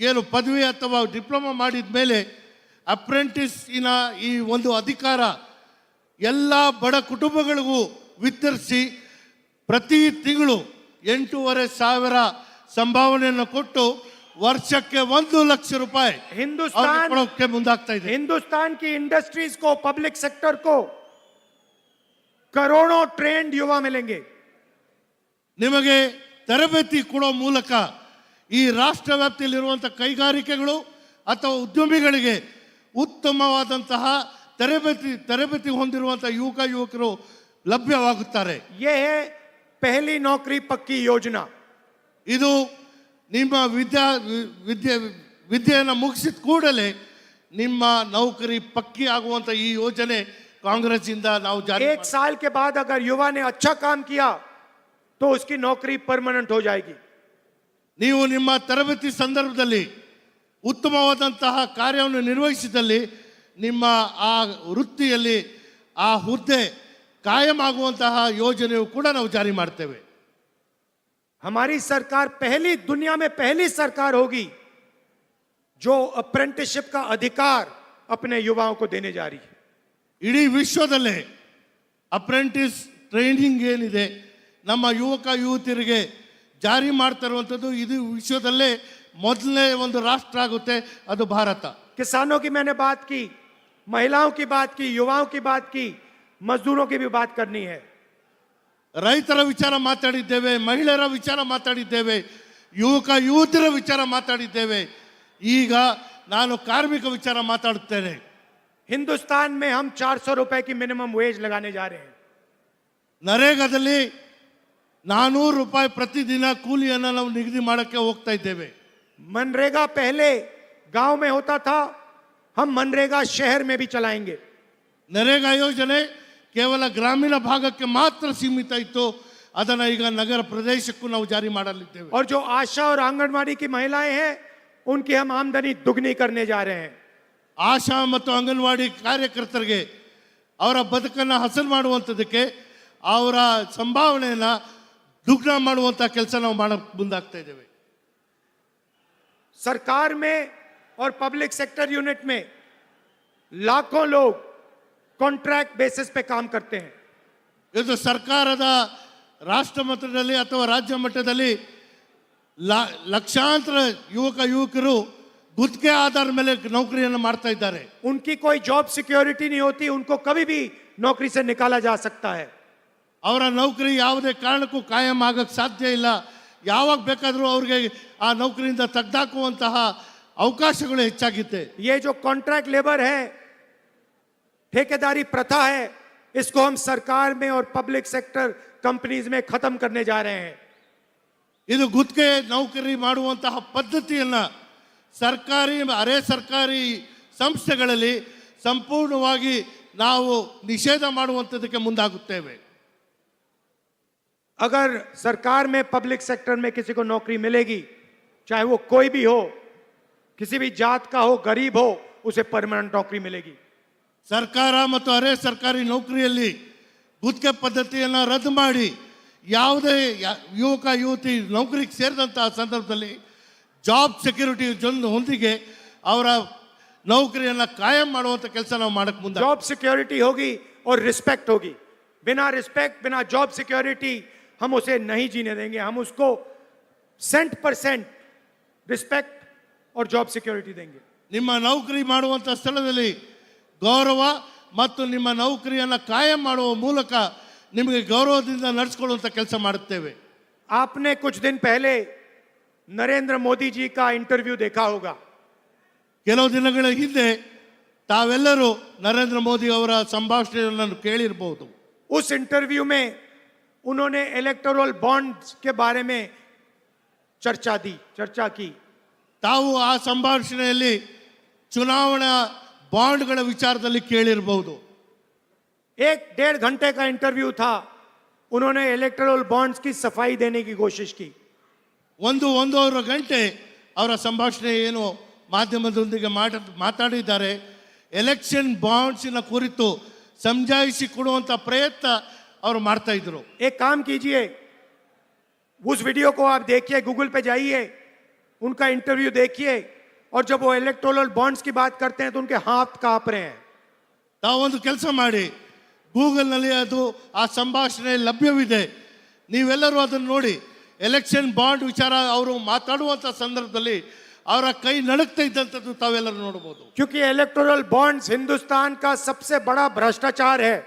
ಏನು ಪದವಿ ಅಥವಾ ಡಿಪ್ಲೊಮಾ ಮಾಡಿದ ಮೇಲೆ ಅಪ್ರೆಂಟಿಸ್ಸಿನ ಈ ಒಂದು ಅಧಿಕಾರ ಎಲ್ಲ ಬಡ ಕುಟುಂಬಗಳಿಗೂ ವಿತರಿಸಿ ಪ್ರತಿ ತಿಂಗಳು 8,500 ಸಂಭಾವನೆಯನ್ನು ಕೊಟ್ಟು ವರ್ಷಕ್ಕೆ 1 ಲಕ್ಷ ರೂಪಾಯಿ ಕೊಡೋಕೆ ಮುಂದಾಗ್ತಾ ಇದೆ. हिंदुस्तान की इंडस्ट्रीज को, पब्लिक सेक्टर को करोड़ों ट्रेंड युवा मिलेंगे. ನಿಮಗೆ ತರಬೇತಿ ಕೊಡೋ ಮೂಲಕ ಈ ರಾಷ್ಟ್ರ ವ್ಯಾಪ್ತಿಯಲ್ಲಿರುವಂಥ ಕೈಗಾರಿಕೆಗಳು ಅಥವಾ ಉದ್ಯಮಿಗಳಿಗೆ ಉತ್ತಮವಾದಂತಹ ತರಬೇತಿ ಹೊಂದಿರುವಂಥ ಯುವಕರು ಲಭ್ಯವಾಗುತ್ತಾರೆ. ये है पहली नौकरी पक्की योजना. ಇದು ನಿಮ್ಮ ವಿದ್ಯೆಯನ್ನು ಮುಗಿಸಿದ ಕೂಡಲೇ ನಿಮ್ಮ ನೌಕರಿ ಪಕ್ಕಿ ಆಗುವಂಥ ಈ ಯೋಜನೆ ಕಾಂಗ್ರೆಸ್ ಇಂದ ನಾವು ಜಾರಿ 1 साल के बाद अगर युवा ने अच्छा काम किया तो उसकी नौकरी परमानेंट हो जाएगी. ನೀವು ನಿಮ್ಮ ತರಬೇತಿ ಸಂದರ್ಭದಲ್ಲಿ ಉತ್ತಮವಾದಂತಹ ಕಾರ್ಯವನ್ನು ನಿರ್ವಹಿಸಿದಲ್ಲಿ ನಿಮ್ಮ ಆ ವೃತ್ತಿಯಲ್ಲಿ ಆ ಹುದ್ದೆ ಕಾಯಂ ಆಗುವಂತಹ ಯೋಜನೆಯು ಕೂಡ ನಾವು ಜಾರಿ ಮಾಡ್ತೇವೆ. हमारी सरकार दुनिया में पहली सरकार होगी जो अप्रेंटिसशिप का अधिकार अपने युवाओं को देने जा रही है. ಇಡೀ ವಿಶ್ವದಲ್ಲೇ ಅಪ್ರೆಂಟಿಸ್ ಟ್ರೈನಿಂಗ್ ಏನಿದೆ ನಮ್ಮ ಯುವಕ ಯುವತಿಯರಿಗೆ ಜಾರಿ ಮಾಡ್ತಾ ಇರುವಂಥದ್ದು ಇದು ವಿಶ್ವದಲ್ಲೇ ಮೊದಲನೇ ಒಂದು ರಾಷ್ಟ್ರ ಆಗುತ್ತೆ, ಅದು ಭಾರತ. किसानों की मैंने बात की, महिलाओं की बात की, युवाओं की बात की, मजदूरों की भी बात करनी है. ರೈತರ ವಿಚಾರ ಮಾತಾಡಿದ್ದೇವೆ, ಮಹಿಳೆಯರ ವಿಚಾರ ಮಾತಾಡಿದ್ದೇವೆ, ಯುವಕ ಯುವತಿಯರ ವಿಚಾರ ಮಾತಾಡಿದ್ದೇವೆ. ಈಗ ನಾನು ಕಾರ್ಮಿಕ ವಿಚಾರ ಮಾತಾಡುತ್ತೇನೆ. हिंदुस्तान में हम 400 रुपए की मिनिमम वेज लगाने जा रहे हैं. ನರೇಗಾದಲ್ಲಿ 400 ರೂಪಾಯಿ ಪ್ರತಿದಿನ ಕೂಲಿಯನ್ನು ನಾವು ನಿಗದಿ ಮಾಡಕ್ಕೆ ಹೋಗ್ತಾ ಇದ್ದೇವೆ. मनरेगा पहले गांव में होता था, हम मनरेगा शहर में भी चलाएंगे. ನರೇಗಾ ಯೋಜನೆ ಕೇವಲ ಗ್ರಾಮೀಣ ಭಾಗಕ್ಕೆ ಮಾತ್ರ ಸೀಮಿತ ಇತ್ತು, ಅದನ್ನು ಈಗ ನಗರ ಪ್ರದೇಶಕ್ಕೂ ನಾವು ಜಾರಿ ಮಾಡಲಿದ್ದೇವೆ. और जो आशा और आंगनवाड़ी की महिलाएं हैं उनकी हम आमदनी दुगनी करने जा रहे हैं. ಆಶಾ ಮತ್ತು ಅಂಗನವಾಡಿ ಕಾರ್ಯಕರ್ತರಿಗೆ ಅವರ ಬದುಕನ್ನು ಹಸನು ಮಾಡುವಂಥದ್ದಕ್ಕೆ ಅವರ ಸಂಭಾವನೆಯನ್ನು ದುಗ್ನ ಮಾಡುವಂಥ ಕೆಲಸ ನಾವು ಮಾಡಕ್ಕೆ ಮುಂದಾಗ್ತಾ ಇದ್ದೇವೆ. सरकार में और पब्लिक सेक्टर यूनिट में लाखों लोग कॉन्ट्रैक्ट बेसिस पे काम करते हैं. ಇದು ಸರ್ಕಾರದ ರಾಷ್ಟ್ರ ಮಟ್ಟದಲ್ಲಿ ಅಥವಾ ರಾಜ್ಯ ಮಟ್ಟದಲ್ಲಿ ಲಕ್ಷಾಂತರ ಯುವಕ ಯುವಕರು ಗುತ್ತಿಗೆ ಆಧಾರದ ಮೇಲೆ ನೌಕರಿಯನ್ನು ಮಾಡ್ತಾ ಇದ್ದಾರೆ. उनकी कोई जॉब सिक्योरिटी नहीं होती, उनको कभी भी नौकरी से निकाला जा सकता है. ಅವರ ನೌಕರಿ ಯಾವುದೇ ಕಾರಣಕ್ಕೂ ಕಾಯಂ ಆಗಕ್ಕೆ ಸಾಧ್ಯ ಇಲ್ಲ. ಯಾವಾಗ ಬೇಕಾದರೂ ಅವ್ರಿಗೆ ಆ ನೌಕರಿಯಿಂದ ತೆಗೆದಾಕುವಂತಹ ಅವಕಾಶಗಳು ಹೆಚ್ಚಾಗಿದೆ. ये जो कॉन्ट्रैक्ट लेबर है, ठेकेदारी प्रथा है, इसको हम सरकार में और पब्लिक सेक्टर कंपनीज में खत्म करने जा रहे हैं. ಇದು ಗುತ್ತಿಗೆ ನೌಕರಿ ಮಾಡುವಂತಹ ಪದ್ಧತಿಯನ್ನ ಸರ್ಕಾರಿ ಅರೆ ಸರ್ಕಾರಿ ಸಂಸ್ಥೆಗಳಲ್ಲಿ ಸಂಪೂರ್ಣವಾಗಿ ನಾವು ನಿಷೇಧ ಮಾಡುವಂಥದ್ದಕ್ಕೆ ಮುಂದಾಗುತ್ತೇವೆ. अगर सरकार में पब्लिक सेक्टर में किसी को नौकरी मिलेगी, चाहे वो कोई भी हो, किसी भी जात का हो, गरीब हो, उसे परमानेंट नौकरी मिलेगी. ಸರ್ಕಾರ ಮತ್ತು ಅರೆ ಸರ್ಕಾರಿ ನೌಕರಿಯಲ್ಲಿ ಗುತ್ತಿಗೆ ಪದ್ಧತಿಯನ್ನು ರದ್ದು ಮಾಡಿ ಯಾವುದೇ ಯುವಕ ಯುವತಿ ನೌಕರಿಗೆ ಸೇರಿದಂತಹ ಸಂದರ್ಭದಲ್ಲಿ ಜಾಬ್ ಸೆಕ್ಯೂರಿಟಿ ಹೊಂದಿಗೆ ಅವರ ನೌಕರಿಯನ್ನು ಕಾಯಂ ಮಾಡುವಂಥ ಕೆಲಸ ನಾವು ಮಾಡಕ್ಕೆ ಮುಂದೆ. जॉब सिक्योरिटी होगी और रिस्पेक्ट होगी. बिना रिस्पेक्ट, बिना जॉब सिक्योरिटी हम उसे नहीं जीने देंगे. हम उसको 100% रिस्पेक्ट और जॉब सिक्योरिटी देंगे. ನಿಮ್ಮ ನೌಕರಿ ಮಾಡುವಂಥ ಸ್ಥಳದಲ್ಲಿ ಗೌರವ ಮತ್ತು ನಿಮ್ಮ ನೌಕರಿಯನ್ನು ಕಾಯಂ ಮಾಡುವ ಮೂಲಕ ನಿಮಗೆ ಗೌರವದಿಂದ ನಡೆಸಿಕೊಳ್ಳುವಂಥ ಕೆಲಸ ಮಾಡುತ್ತೇವೆ. आपने कुछ दिन पहले नरेंद्र मोदी जी का इंटरव्यू देखा होगा. ಕೆಲವು ದಿನಗಳ ಹಿಂದೆ ತಾವೆಲ್ಲರೂ ನರೇಂದ್ರ ಮೋದಿ ಅವರ ಸಂಭಾಷಣೆಯನ್ನು ಕೇಳಿರಬಹುದು. उस इंटरव्यू में उन्होंने इलेक्टोरल बॉन्ड्स के बारे में चर्चा की. ತಾವು ಆ ಸಂಭಾಷಣೆಯಲ್ಲಿ ಚುನಾವಣಾ ಬಾಂಡ್ಗಳ ವಿಚಾರದಲ್ಲಿ ಕೇಳಿರಬಹುದು. 1-1.5 घंटे का इंटरव्यू था. उन्होंने इलेक्टोरल बॉन्ड्स की सफाई देने की कोशिश की. 1-1.5 ಗಂಟೆ ಅವರ ಸಂಭಾಷಣೆ ಏನು ಮಾಧ್ಯಮದೊಂದಿಗೆ ಮಾತಾಡಿದ್ದಾರೆ. ಎಲೆಕ್ಷನ್ ಬಾಂಡ್ಸಿನ ಕುರಿತು ಸಮಜಾಯಿಸಿ ಕೊಡುವಂಥ ಪ್ರಯತ್ನ ಅವರು ಮಾಡ್ತಾ ಇದ್ರು. एक काम कीजिए, उस वीडियो को आप देखिए, गूगल पे जाइए, उनका इंटरव्यू देखिए, और जब वो इलेक्टोरल बॉन्ड्स की बात करते हैं तो उनके हाथ कांप रहे हैं. ತಾವೊಂದು ಕೆಲಸ ಮಾಡಿ, ಗೂಗಲ್ನಲ್ಲಿ ಅದು ಆ ಸಂಭಾಷಣೆ ಲಭ್ಯವಿದೆ, ನೀವೆಲ್ಲರೂ ಅದನ್ನು ನೋಡಿ. ಎಲೆಕ್ಷನ್ ಬಾಂಡ್ ವಿಚಾರ ಅವರು ಮಾತಾಡುವಂಥ ಸಂದರ್ಭದಲ್ಲಿ ಅವರ ಕೈ ನಡುಕ್ತಾ ಇದ್ದಂಥದ್ದು ತಾವೆಲ್ಲರೂ ನೋಡಬಹುದು. क्योंकि इलेक्टोरल बॉन्ड्स हिंदुस्तान का सबसे बड़ा भ्रष्टाचार है.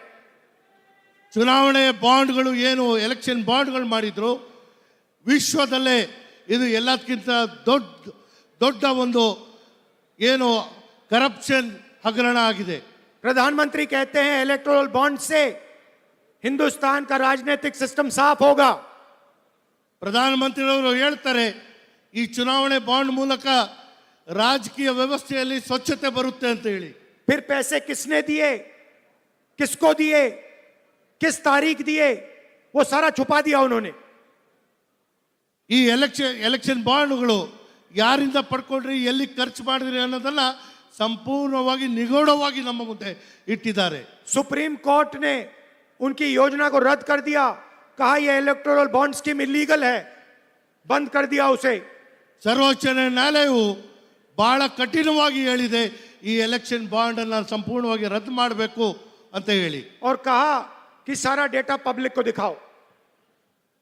ಚುನಾವಣೆಯ ಬಾಂಡ್ಗಳು ಏನು ಎಲೆಕ್ಷನ್ ಬಾಂಡ್ಗಳು ಮಾಡಿದ್ರು, ವಿಶ್ವದಲ್ಲೇ ಇದು ಎಲ್ಲದಕ್ಕಿಂತ ದೊಡ್ಡ ಒಂದು ಏನು ಕರಪ್ಷನ್ ಹಗರಣ ಆಗಿದೆ. प्रधानमंत्री कहते हैं इलेक्टोरल बॉन्ड से हिंदुस्तान का राजनीतिक सिस्टम साफ होगा. ಪ್ರಧಾನಮಂತ್ರಿಯವರು ಹೇಳ್ತಾರೆ ಈ ಚುನಾವಣೆ ಬಾಂಡ್ ಮೂಲಕ ರಾಜಕೀಯ ವ್ಯವಸ್ಥೆಯಲ್ಲಿ ಸ್ವಚ್ಛತೆ ಬರುತ್ತೆ ಅಂತ ಹೇಳಿ. फिर पैसे किसने दिए, किसको दिए, किस तारीख दिए, वो सारा छुपा दिया उन्होंने. ಈ ಎಲೆಕ್ಷನ್ ಬಾಂಡ್ಗಳು ಯಾರಿಂದ ಪಡ್ಕೊಂಡ್ರಿ, ಎಲ್ಲಿ ಖರ್ಚು ಮಾಡಿದ್ರಿ ಅನ್ನೋದನ್ನ ಸಂಪೂರ್ಣವಾಗಿ ನಿಗೂಢವಾಗಿ ನಮ್ಮ ಮುಂದೆ ಇಟ್ಟಿದ್ದಾರೆ. सुप्रीम कोर्ट ने उनकी योजना को रद्द कर दिया, कहा यह इलेक्टोरल बॉन्ड स्कीम इलीगल है, बंद कर दिया उसे. ಸರ್ವೋಚ್ಚ ನ್ಯಾಯಾಲಯವು ಬಹಳ ಕಠಿಣವಾಗಿ ಹೇಳಿದೆ ಈ ಎಲೆಕ್ಷನ್ ಬಾಂಡ್ ಅನ್ನು ಸಂಪೂರ್ಣವಾಗಿ ರದ್ದು ಮಾಡಬೇಕು ಅಂತ ಹೇಳಿ. और कहा कि सारा डेटा पब्लिक को दिखाओ.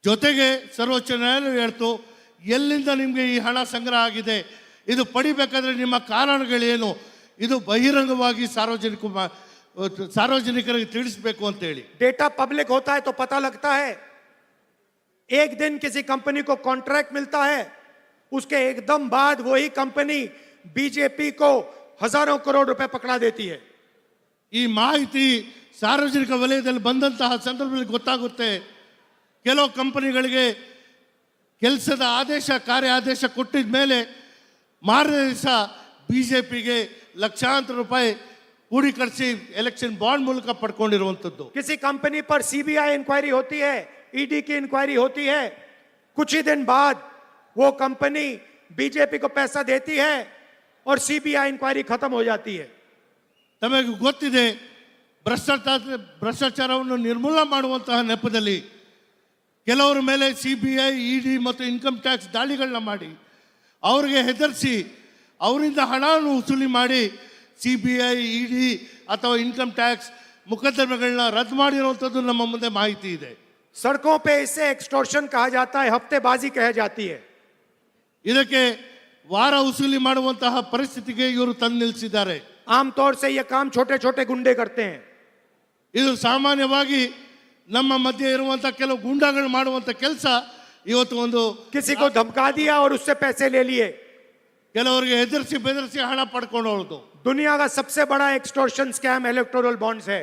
ಜೊತೆಗೆ ಸರ್ವೋಚ್ಚ ನ್ಯಾಯಾಲಯ ಹೇಳ್ತು ಎಲ್ಲಿಂದ ನಿಮಗೆ ಈ ಹಣ ಸಂಗ್ರಹ ಆಗಿದೆ, ಇದು ಪಡಿಬೇಕಾದ್ರೆ ನಿಮ್ಮ ಕಾರಣಗಳೇನು, ಇದು ಬಹಿರಂಗವಾಗಿ ಸಾರ್ವಜನಿಕರಿಗೆ ತಿಳಿಸಬೇಕು ಅಂತ ಹೇಳಿ. डेटा पब्लिक होता है तो पता लगता है. एक दिन किसी कंपनी को कॉन्ट्रैक्ट मिलता है, उसके एकदम बाद वही कंपनी बीजेपी को हजारों करोड़ रुपए पकड़ा देती है. ಈ ಮಾಹಿತಿ ಸಾರ್ವಜನಿಕ ವಲಯದಲ್ಲಿ ಬಂದಂತಹ ಸಂದರ್ಭದಲ್ಲಿ ಗೊತ್ತಾಗುತ್ತೆ. ಕೆಲವು ಕಂಪನಿಗಳಿಗೆ ಕೆಲಸದ ಆದೇಶ, ಕಾರ್ಯ ಆದೇಶ ಕೊಟ್ಟಿದ ಮೇಲೆ ಮಾರನೇ ದಿವಸ ಬಿಜೆಪಿಗೆ ಲಕ್ಷಾಂತರ ರೂಪಾಯಿ ಕೂಡಿಕರಿಸಿ ಎಲೆಕ್ಷನ್ ಬಾಂಡ್ ಮೂಲಕ ಪಡ್ಕೊಂಡಿರುವಂಥದ್ದು. किसी कंपनी पर सीबीआई इंक्वायरी होती है, ईडी की इंक्वायरी होती है, कुछ ही दिन बाद वो कंपनी बीजेपी को पैसा देती है और सीबीआई इंक्वायरी खत्म हो जाती है. ತಮಗೆ ಗೊತ್ತಿದೆ, ಭ್ರಷ್ಟಾಚಾರವನ್ನು ನಿರ್ಮೂಲನೆ ಮಾಡುವಂತಹ ನೆಪದಲ್ಲಿ ಕೆಲವರ ಮೇಲೆ ಸಿಬಿಐ, ಇಡಿ ಮತ್ತು ಇನ್ಕಮ್ ಟ್ಯಾಕ್ಸ್ ದಾಳಿಗಳನ್ನ ಮಾಡಿ ಅವರಿಗೆ ಹೆದರಿಸಿ ಅವರಿಂದ ಹಣವನ್ನು ವಸೂಲಿ ಮಾಡಿ ಸಿಬಿಐ, ಇಡಿ ಅಥವಾ ಇನ್ಕಮ್ ಟ್ಯಾಕ್ಸ್ ಮುಕದ್ದಮೆಗಳನ್ನ ರದ್ದು ಮಾಡಿರುವಂಥದ್ದು ನಮ್ಮ ಮುಂದೆ ಮಾಹಿತಿ ಇದೆ. सड़कों पे इसे एक्सटॉर्शन कहा जाता है, हफ्तेबाजी कह जाती है. ಇದಕ್ಕೆ ವಾರ ವಸೂಲಿ ಮಾಡುವಂತಹ ಪರಿಸ್ಥಿತಿಗೆ ಇವರು ತಂದು ನಿಲ್ಲಿಸಿದ್ದಾರೆ. आमतौर से यह काम छोटे छोटे गुंडे करते हैं. ಇದು ಸಾಮಾನ್ಯವಾಗಿ ನಮ್ಮ ಮಧ್ಯೆ ಇರುವಂತಹ ಕೆಲವು ಗೂಂಡಾಗಳು ಮಾಡುವಂತ ಕೆಲಸ. ಇವತ್ತು ಒಂದು किसी को धमका दिया और उससे पैसे ले लिए. ಕೆಲವರಿಗೆ ಹೆದರಿಸಿ ಬೆದರಿಸಿ ಹಣ ಪಡ್ಕೊಂಡು दुनिया का सबसे बड़ा एक्सटॉर्शन स्कैम इलेक्टोरल बॉन्ड्स है.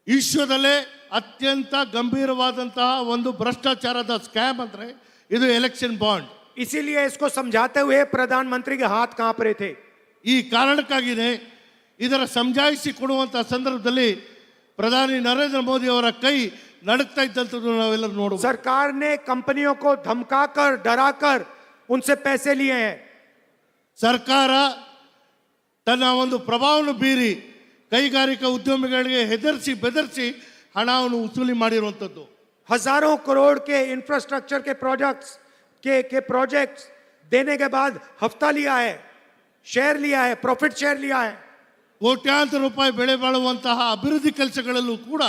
ವಿಶ್ವದಲ್ಲೇ ಅತ್ಯಂತ ಗಂಭೀರವಾದಂತಹ ಒಂದು ಭ್ರಷ್ಟಾಚಾರದ ಸ್ಕ್ಯಾಮ್ ಅಂದ್ರೆ ಇದು ಎಲೆಕ್ಷನ್ ಬಾಂಡ್. इसीलिए इसको समझाते हुए प्रधानमंत्री के हाथ कांप रहे थे. ಈ ಕಾರಣಕ್ಕಾಗಿಯೇ ಇದರ ಸಮಜಾಯಿಸಿ ಕೊಡುವಂತಹ ಸಂದರ್ಭದಲ್ಲಿ ಪ್ರಧಾನಿ ನರೇಂದ್ರ ಮೋದಿ ಅವರ ಕೈ ನಡುಕ್ತಾ ಇದ್ದಂಥದ್ದು ನಾವೆಲ್ಲರೂ ನೋಡುವ. सरकार ने कंपनियों को धमकाकर, डराकर उनसे पैसे लिए हैं. ಸರ್ಕಾರ ತನ್ನ ಒಂದು ಪ್ರಭಾವವನ್ನು ಬೀರಿ ಕೈಗಾರಿಕಾ ಉದ್ಯಮಿಗಳಿಗೆ ಹೆದರಿಸಿ ಬೆದರಿಸಿ ಹಣವನ್ನು ವಸೂಲಿ ಮಾಡಿರುವಂಥದ್ದು. हजारों करोड़ के इंफ्रास्ट्रक्चर के प्रोजेक्ट्स देने के बाद हफ्ता लिया है, शेयर लिया है, प्रॉफिट शेयर लिया है. ಕೋಟ್ಯಾಂತರ ರೂಪಾಯಿ ಬೆಳೆ ಬಾಳುವಂತಹ ಅಭಿವೃದ್ಧಿ ಕೆಲಸಗಳಲ್ಲೂ ಕೂಡ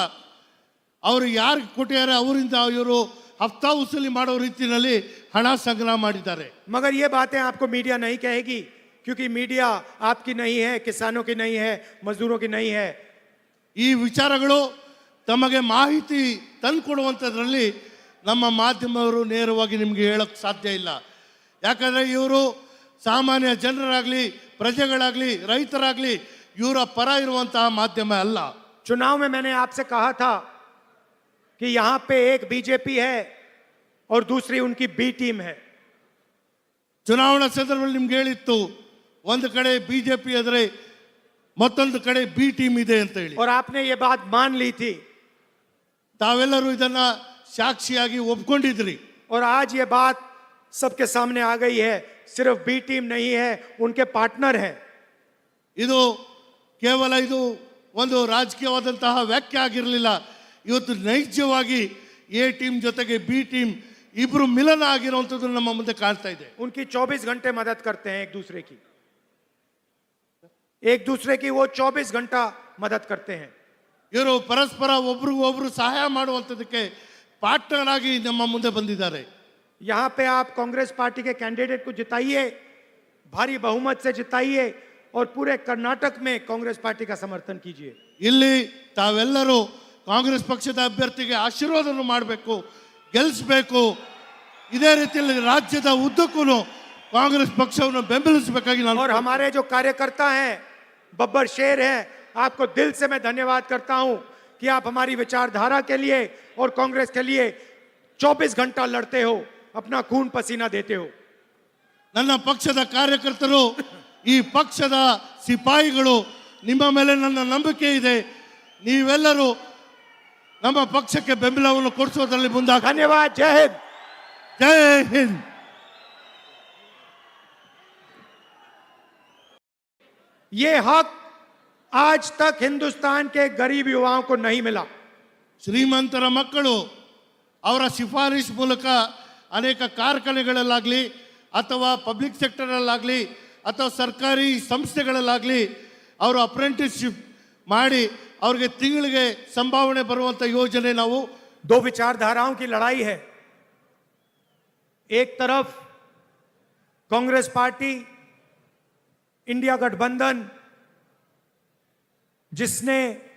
ಅವರು ಯಾರಿಗೆ ಕೊಟ್ಟಿದ್ದಾರೆ ಅವರಿಂದ ಇವರು ಹಫ್ತಾ ವಸೂಲಿ ಮಾಡೋ ರೀತಿಯಲ್ಲಿ ಹಣ ಸಂಗ್ರಹ ಮಾಡಿದ್ದಾರೆ. मगर ये बातें आपको मीडिया नहीं कहेगी, क्योंकि मीडिया आपकी नहीं है, किसानों की नहीं है, मजदूरों की नहीं है. ಈ ವಿಚಾರಗಳು ತಮಗೆ ಮಾಹಿತಿ ತಂದುಕೊಡುವಂಥದ್ರಲ್ಲಿ ನಮ್ಮ ಮಾಧ್ಯಮವರು ನೇರವಾಗಿ ನಿಮಗೆ ಹೇಳಕ್ಕೆ ಸಾಧ್ಯ ಇಲ್ಲ. ಯಾಕಂದರೆ ಇವರು ಸಾಮಾನ್ಯ ಜನರಾಗಲಿ, ಪ್ರಜೆಗಳಾಗಲಿ, ರೈತರಾಗಲಿ ಇವರ ಪರ ಇರುವಂತಹ ಮಾಧ್ಯಮ ಅಲ್ಲ. चुनाव में मैंने आपसे कहा था कि यहां पे एक बीजेपी है और दूसरी उनकी बी टीम है. ಚುನಾವಣಾ ಸಂದರ್ಭದಲ್ಲಿ ನಿಮ್ಗೆ ಹೇಳಿತ್ತು, ಒಂದು ಕಡೆ ಬಿಜೆಪಿ ಆದರೆ ಮತ್ತೊಂದು ಕಡೆ ಬಿ ಟೀಮ್ ಇದೆ ಅಂತ ಹೇಳಿ. और आपने ये बात मान ली थी. ತಾವೆಲ್ಲರೂ ಇದನ್ನ ಸಾಕ್ಷಿಯಾಗಿ ಒಪ್ಕೊಂಡಿದ್ರಿ. और आज ये बात सबके सामने आ गई है. सिर्फ बी टीम नहीं है, उनके पार्टनर है. ಇದು ಕೇವಲ ಇದು ಒಂದು ರಾಜಕೀಯವಾದಂತಹ ವ್ಯಾಖ್ಯೆ ಆಗಿರಲಿಲ್ಲ. ಇವತ್ತು ನೈಜವಾಗಿ ಎ ಟೀಮ್ ಜೊತೆಗೆ ಬಿ ಟೀಮ್ ಇಬ್ರು ಮಿಲನ ಆಗಿರುವಂಥದ್ದು ನಮ್ಮ ಮುಂದೆ ಕಾಣ್ತಾ ಇದೆ. उनकी 24 घंटे मदद करते हैं एक दूसरे की वो 24 घंटा मदद करते हैं. ಇವರು ಪರಸ್ಪರ ಒಬ್ರಿಗೊಬ್ರು ಸಹಾಯ ಮಾಡುವಂಥದ್ದಕ್ಕೆ ಪಾರ್ಟ್ನರ್ ಆಗಿ ನಮ್ಮ ಮುಂದೆ ಬಂದಿದ್ದಾರೆ. यहाँ पे आप कांग्रेस पार्टी के कैंडिडेट को जिताइए, भारी बहुमत से जिताइए और पूरे कर्नाटक में कांग्रेस पार्टी का समर्थन कीजिए. ಇಲ್ಲಿ ತಾವೆಲ್ಲರೂ ಕಾಂಗ್ರೆಸ್ ಪಕ್ಷದ ಅಭ್ಯರ್ಥಿಗೆ ಆಶೀರ್ವಾದವನ್ನು ಮಾಡಬೇಕು, ಗೆಲ್ಲಿಸಬೇಕು. ಇದೇ ರೀತಿಯಲ್ಲಿ ರಾಜ್ಯದ ಉದ್ದಕ್ಕೂ ಕಾಂಗ್ರೆಸ್ ಪಕ್ಷವನ್ನು ಬೆಂಬಲಿಸಬೇಕಾಗಿ ನಾನು और हमारे जो कार्यकर्ता हैं, बब्बर शेर हैं, आपको दिल से मैं धन्यवाद करता हूं कि आप हमारी विचारधारा के लिए और कांग्रेस के लिए 24 घंटा लड़ते हो, अपना खून पसीना देते हो. ನನ್ನ ಪಕ್ಷದ ಕಾರ್ಯಕರ್ತರು, ಈ ಪಕ್ಷದ ಸಿಪಾಯಿಗಳು, ನಿಮ್ಮ ಮೇಲೆ ನನ್ನ ನಂಬಿಕೆ ಇದೆ. ನೀವೆಲ್ಲರೂ ನಮ್ಮ ಪಕ್ಷಕ್ಕೆ ಬೆಂಬಲವನ್ನು ಕೊಡಿಸೋದ್ರಲ್ಲಿ ಮುಂದಾಗಿ. धन्यवाद. जय हिंद. ಜೈ ಹಿಂದ್. ये हक आज तक हिंदुस्तान के गरीब युवाओं को नहीं मिला. ಶ್ರೀಮಂತರ ಮಕ್ಕಳು ಅವರ ಶಿಫಾರಿಶ್ ಮೂಲಕ ಅನೇಕ ಕಾರ್ಖಾನೆಗಳಲ್ಲಾಗಲಿ ಅಥವಾ ಪಬ್ಲಿಕ್ ಸೆಕ್ಟರಲ್ಲಾಗಲಿ ಅಥವಾ ಸರ್ಕಾರಿ ಸಂಸ್ಥೆಗಳಲ್ಲಾಗಲಿ ಅವರು ಅಪ್ರೆಂಟಿಸ್ಶಿಪ್ ಮಾಡಿ ಅವ್ರಿಗೆ ತಿಂಗಳಿಗೆ ಸಂಭಾವನೆ ಬರುವಂಥ ಯೋಜನೆ ನಾವು. दो विचारधाराओं की लड़ाई है. एक तरफ कांग्रेस पार्टी, इंडिया गठबंधन, जिसने